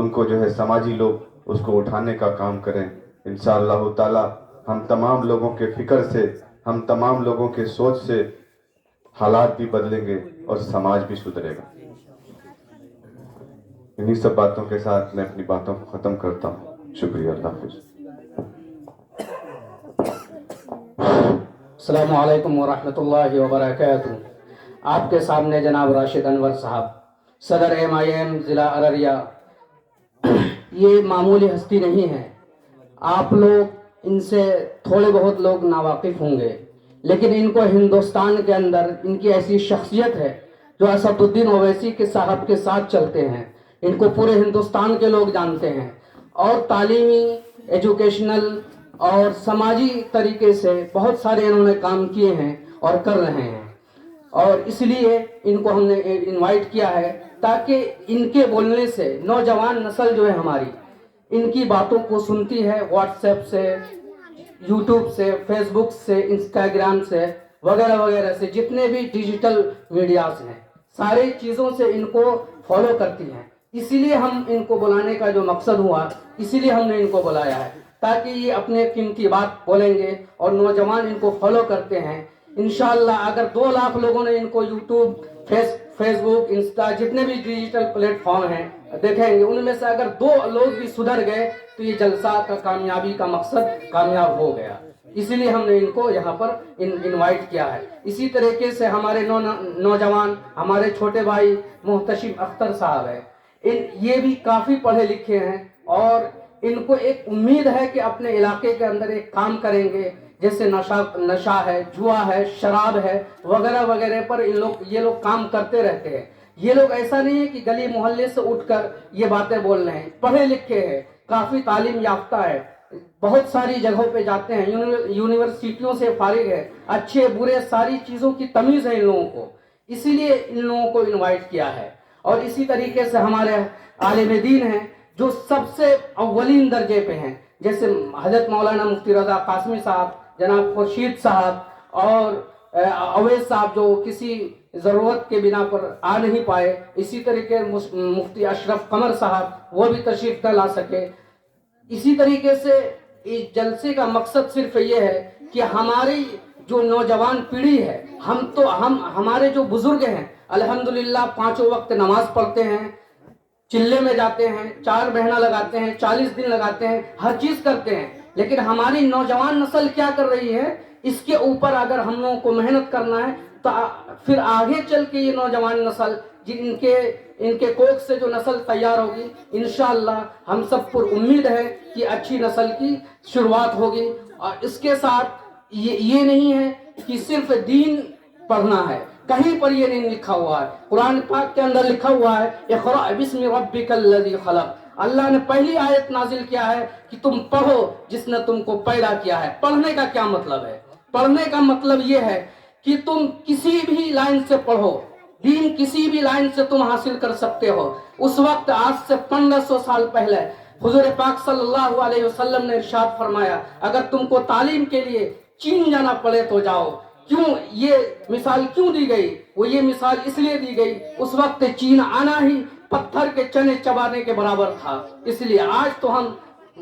ان کو جو ہے سماجی لوگ اس کو اٹھانے کا کام کریں. انشاءاللہ تعالی ہم تمام لوگوں کے فکر سے، ہم تمام لوگوں کے سوچ سے حالات بھی بدلیں گے اور سماج بھی سدھرے گا. انہی سب باتوں کے ساتھ میں اپنی باتوں کو ختم کرتا ہوں. شکریہ. اللہ حافظ. السلام علیکم ورحمۃ اللہ وبرکاتہ. آپ کے سامنے جناب راشد انور صاحب، صدر MIM ضلع ارریہ. یہ معمولی ہستی نہیں ہے. آپ لوگ ان سے تھوڑے بہت لوگ ناواقف ہوں گے، لیکن ان کو ہندوستان کے اندر ان کی ایسی شخصیت ہے جو اسد الدین اویسی کے صاحب کے ساتھ چلتے ہیں. ان کو پورے ہندوستان کے لوگ جانتے ہیں، اور تعلیمی، ایجوکیشنل اور سماجی طریقے سے بہت سارے انہوں نے کام کیے ہیں اور کر رہے ہیں. اور اس لیے ان کو ہم نے انوائٹ کیا ہے تاکہ ان کے بولنے سے نوجوان نسل جو ہے ہماری ان کی باتوں کو سنتی ہے. واٹس ایپ سے، یوٹیوب سے، فیس بک سے، انسٹاگرام سے وغیرہ وغیرہ سے، جتنے بھی ڈیجیٹل میڈیاز ہیں ساری چیزوں سے ان کو فالو کرتی ہیں. اسی لیے ہم ان کو بلانے کا جو مقصد ہوا، اسی لیے ہم نے ان کو بلایا ہے تاکہ یہ اپنے قیمتی بات بولیں گے اور نوجوان ان کو فالو کرتے ہیں. انشاءاللہ اگر 2 لاکھ لوگوں نے ان کو یوٹیوب، فیس بک، انسٹا، جتنے بھی ڈیجیٹل پلیٹ فارم ہیں دیکھیں گے، ان میں سے اگر 2 لوگ بھی سدھر گئے تو یہ جلسہ کا کامیابی کا مقصد کامیاب ہو گیا. اسی لیے ہم نے ان کو یہاں پر انوائٹ کیا ہے. اسی طریقے سے ہمارے نوجوان، ہمارے چھوٹے بھائی محتشم اختر صاحب ہیں. یہ بھی کافی پڑھے لکھے ہیں اور ان کو ایک امید ہے کہ اپنے علاقے کے اندر ایک کام کریں گے. جیسے نشہ ہے، جوا ہے، شراب ہے وغیرہ وغیرہ پر یہ لوگ کام کرتے رہتے ہیں. یہ لوگ ایسا نہیں ہے کہ گلی محلے سے اٹھ کر یہ باتیں بول رہے ہیں. پڑھے لکھے ہیں، کافی تعلیم یافتہ ہے، بہت ساری جگہوں پہ جاتے ہیں، یونیورسٹیوں سے فارغ ہے، اچھے برے ساری چیزوں کی تمیز ہے ان لوگوں کو. اسی لیے ان لوگوں کو انوائٹ کیا ہے. اور اسی طریقے سے ہمارے عالم دین ہیں جو سب سے اولین درجے پہ ہیں، جیسے حضرت مولانا مفتی رضا قاسمی صاحب، جناب خورشید صاحب اور اویس صاحب جو کسی ضرورت کے بنا پر آ نہیں پائے. اسی طریقے مفتی اشرف قمر صاحب، وہ بھی تشریف نہ لا سکے. اسی طریقے سے اس جلسے کا مقصد صرف یہ ہے کہ ہماری جو نوجوان پیڑھی ہے، ہمارے جو بزرگ ہیں الحمدللہ 5 وقت نماز پڑھتے ہیں، چلے میں جاتے ہیں، 4 مہینہ لگاتے ہیں، 40 دن لگاتے ہیں، ہر چیز کرتے ہیں. لیکن ہماری نوجوان نسل کیا کر رہی ہے، اس کے اوپر اگر ہم لوگوں کو محنت کرنا ہے تو پھر آگے چل کے یہ نوجوان نسل ان کے کوکھ سے جو نسل تیار ہوگی، انشاءاللہ ہم سب پر امید ہے کہ اچھی نسل کی شروعات ہوگی. اور اس کے ساتھ یہ نہیں ہے کہ صرف دین پڑھنا ہے. کہیں پر یہ نہیں لکھا ہوا ہے. قرآن پاک کے اندر لکھا ہوا ہے اقرأ بسم ربک الذی خلق. اللہ نے پہلی آیت نازل کیا ہے کہ تم پڑھو جس نے تم کو پیدا کیا ہے. پڑھنے کا کیا مطلب ہے؟ پڑھنے کا مطلب یہ ہے کہ تم کسی بھی لائن سے پڑھو، دین کسی بھی لائن سے تم حاصل کر سکتے ہو. اس وقت آج سے 1500 سال پہلے حضور پاک صلی اللہ علیہ وسلم نے ارشاد فرمایا اگر تم کو تعلیم کے لیے چین جانا پڑے تو جاؤ. کیوں یہ مثال کیوں دی گئی؟ وہ یہ مثال اس لیے دی گئی اس وقت چین آنا ہی پتھر کے چنے چبانے کے برابر تھا. اس لیے آج تو ہم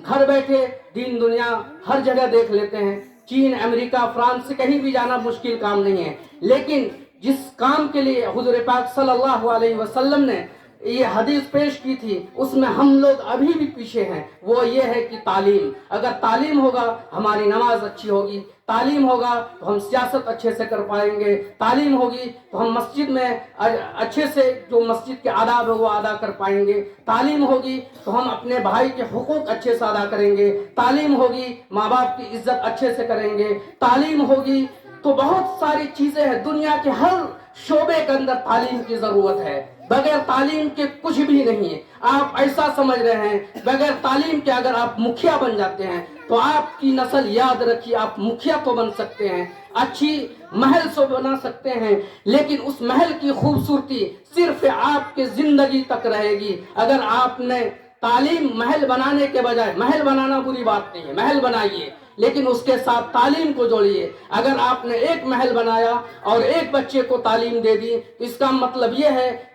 گھر بیٹھے دین دنیا ہر جگہ دیکھ لیتے ہیں. چین، امریکہ، فرانس سے کہیں بھی جانا مشکل کام نہیں ہے. لیکن جس کام کے لیے حضور پاک صلی اللہ علیہ وسلم نے یہ حدیث پیش کی تھی اس میں ہم لوگ ابھی بھی پیچھے ہیں. وہ یہ ہے کہ تعلیم. اگر تعلیم ہوگا ہماری نماز اچھی ہوگی، تعلیم ہوگا تو ہم سیاست اچھے سے کر پائیں گے، تعلیم ہوگی تو ہم مسجد میں اچھے سے جو مسجد کے آداب ہے وہ ادا کر پائیں گے، تعلیم ہوگی تو ہم اپنے بھائی کے حقوق اچھے سے ادا کریں گے، تعلیم ہوگی ماں باپ کی عزت اچھے سے کریں گے، تعلیم ہوگی تو بہت ساری چیزیں ہیں. دنیا کے ہر شعبے کے اندر تعلیم کی ضرورت ہے. بغیر تعلیم کے کچھ بھی نہیں ہے. آپ ایسا سمجھ رہے ہیں بغیر تعلیم کے اگر آپ مکھیا بن جاتے ہیں تو آپ کی نسل یاد رکھیے آپ مکھیا تو بن سکتے ہیں، اچھی محل سے بنا سکتے ہیں، لیکن اس محل کی خوبصورتی صرف آپ کے زندگی تک رہے گی. اگر آپ نے تعلیم محل بنانے کے بجائے، محل بنانا بری بات نہیں ہے، محل بنائیے لیکن اس کے ساتھ تعلیم کو جوڑیے. اگر آپ نے ایک محل بنایا اور ایک بچے کو تعلیم دے دی تو اس کا مطلب یہ ہے